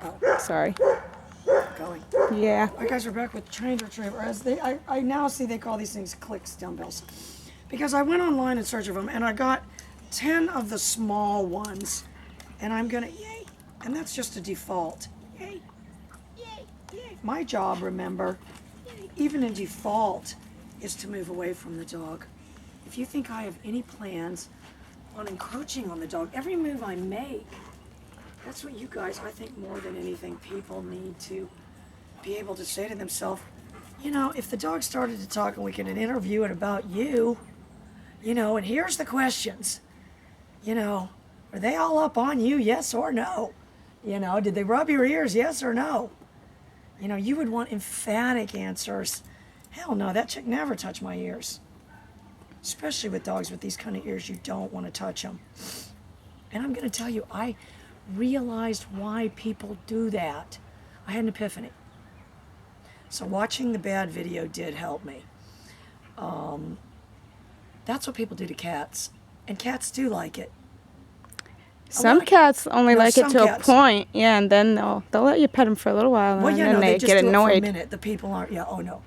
Oh, Sorry. going. Yeah. All right, guys, we're back with trained retriever. I now see they call these things clicks dumbbells. Because I went online in search of them, and I got 10 of the small ones. And I'm going to, yay. And that's just a default. Yay. Yay. Yay. My job, remember, even in default, is to move away from the dog. If you think I have any plans on encroaching on the dog, every move I make, that's what you guys, I think more than anything, people need to be able to say to themselves, you know, if the dog started to talk and we can interview it about you, you know, and here's the questions, you know, are they all up on you, yes or no? You know, did they rub your ears, yes or no? You know, you would want emphatic answers. Hell no, that chick never touched my ears. Especially with dogs with these kind of ears, you don't want to touch them. And I'm going to tell you, I realized why people do that. I had an epiphany. So watching the bad video did help me. That's what people do to cats. And cats do like it. Some cats only No, like it some to a cats. point. Yeah, and then they'll let you pet them for a little while, Well, and yeah, then no, they just get do it for a annoyed. minute. The people aren't, yeah, oh no.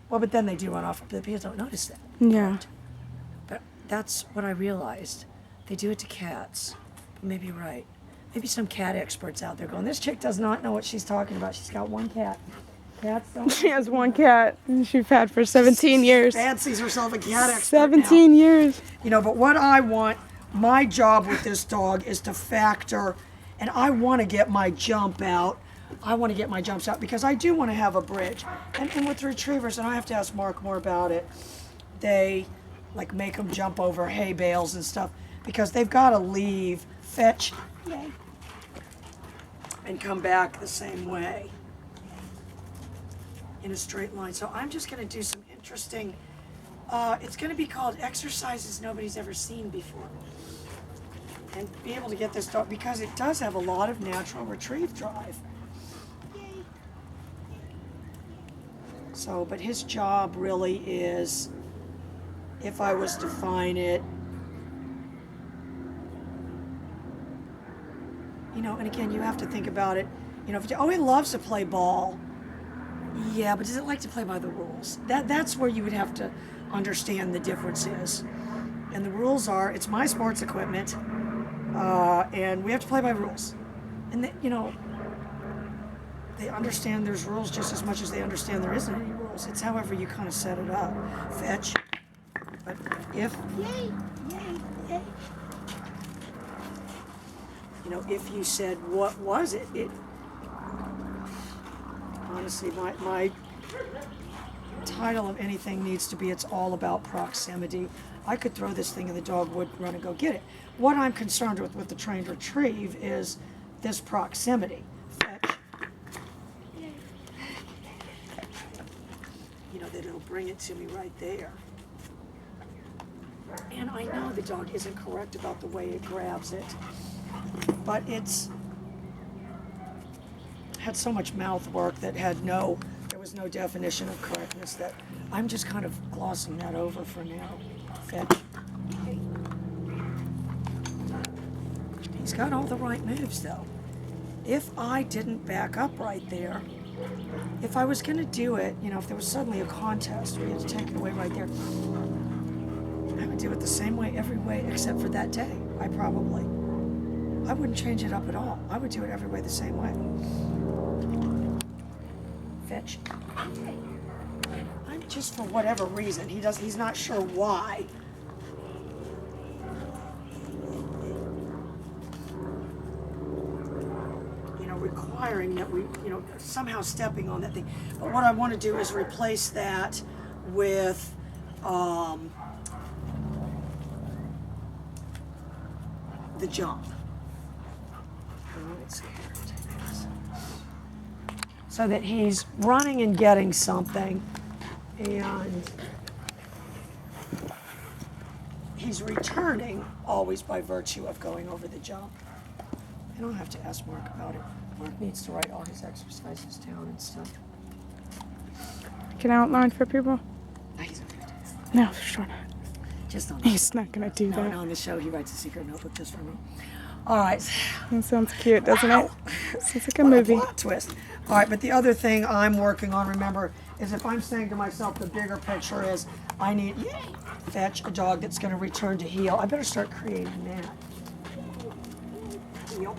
Well, but then they do run off. The people don't notice that. Yeah. But that's what I realized. They do it to cats. But maybe you're right. Maybe some cat experts out there going, this chick does not know what she's talking about. She's got one cat. Cats don't. She has one cat, and she's had for 17 years. Fancies herself a cat expert 17 now. years. You know, but what I want, my job with this dog is to factor, and I want to get my jump out. I want to get my jumps out because I do want to have a bridge. And with retrievers, and I have to ask Mark more about it, they like make them jump over hay bales and stuff because they've got to leave, fetch, yay, and come back the same way in a straight line. So I'm just going to do some interesting, it's going to be called exercises nobody's ever seen before. And be able to get this dog, because it does have a lot of natural retrieve drive. Yay. So, but his job really is, if I was to define it, you know, and again, you have to think about it, you know, if, oh, he loves to play ball. Yeah, but does it like to play by the rules? That's where you would have to understand the differences. And the rules are, it's my sports equipment, and we have to play by rules. And they, you know, they understand there's rules just as much as they understand there isn't any rules. It's however you kind of set it up. Fetch. But if, yay, yay, yay. You know, if you said, what was it? Honestly, my title of anything needs to be, it's all about proximity. I could throw this thing and the dog would run and go get it. What I'm concerned with the trained retrieve is this proximity. Fetch. You know, that it'll bring it to me right there. And I know the dog isn't correct about the way it grabs it, but it's had so much mouth work that there was no definition of correctness that I'm just kind of glossing that over for now. Fetch. He's got all the right moves though. If I didn't back up right there, if I was gonna do it, you know, if there was suddenly a contest where you had to take it away right there, I would do it the same way every way except for that day. I wouldn't change it up at all. I would do it every way the same way. Fetch. I'm just, for whatever reason, he's not sure why. You know, requiring that we, you know, somehow stepping on that thing. But what I want to do is replace that with, the jump. Let's see here. So that he's running and getting something, and he's returning always by virtue of going over the jump. I don't have to ask Mark about it. Mark needs to write all his exercises down and stuff. Can I outline for people? No, he's not going to do that. No, sure not. Just on the He's not going to do that. No, on the show he writes a secret notebook just for me. All right. That sounds cute, doesn't Wow. it? Sounds like a movie. Plot twist. All right, but the other thing I'm working on, remember, is if I'm saying to myself, the bigger picture is I need fetch a dog that's going to return to heel. I better start creating that. Heel.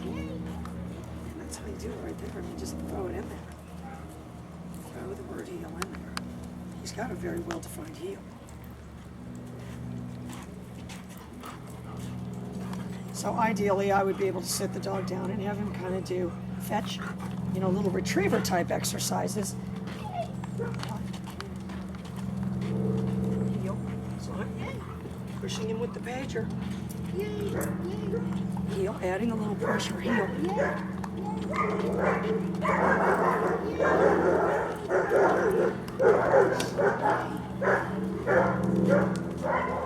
And that's how you do it right there. I mean, just throw it in there. Throw the word heel in there. He's got a very well-defined heel. So ideally, I would be able to sit the dog down and have him kind of do fetch, little retriever type exercises. Heel. So I'm pushing him with the pager. Heel, adding a little pressure. Heel.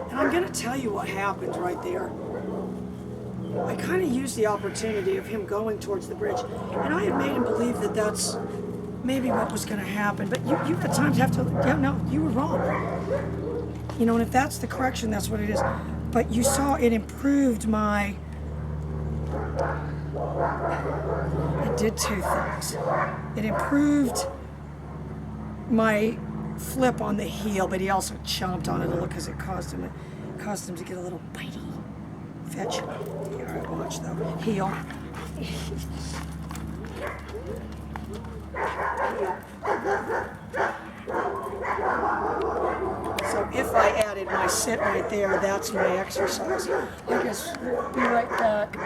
And I'm going to tell you what happened right there. I kind of used the opportunity of him going towards the bridge, and I had made him believe that that's maybe what was going to happen. But you at times have to, no, you were wrong. And if that's the correction, that's what it is. But you saw it improved my, it did two things. It improved my flip on the heel, but he also chomped on it a little because it caused him to get a little bitey. Fetch. All right, watch though. Heel. So if I added my sit right there, that's my exercise. I guess be right back.